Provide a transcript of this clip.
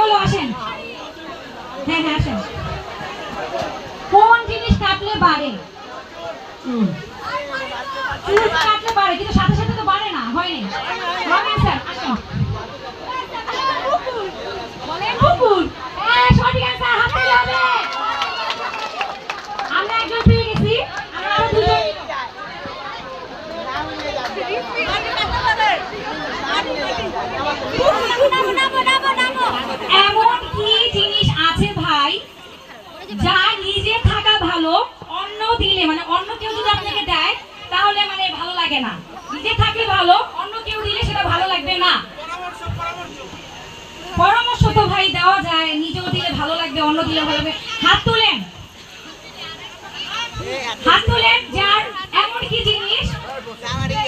হলো আসেন। হ্যাঁ হ্যাঁ আসেন। কোন জিনিস কাটলে বাড়ে? চুল কাটলে বাড়ে, কিন্তু সাথে সাথে তো বাড়ে না, হয়নি। রং অ্যান্সার, আসেন। কুকুর। হ্যাঁ সঠিক অ্যান্সার, হাত তালি হবে। আমরা একজন পেয়ে গেছি, আমরা আরো দুজন। এমন কি জিনিস আছে ভাই যা নিজে থাকা ভালো, অন্য দিলে মানে অন্য কেউ যদি আপনাকে দেয় তাহলে মানে ভালো লাগে না? নিজে থাকলে ভালো, অন্য কেউ দিলে সেটা ভালো লাগবে না। পরামর্শ তো ভাই দেওয়া যায়, নিজেও দিলে ভালো লাগবে, অন্য দিলে ভালো লাগবে। হাত তুলেন, হাত তুলেন। যার এমন কি জিনিস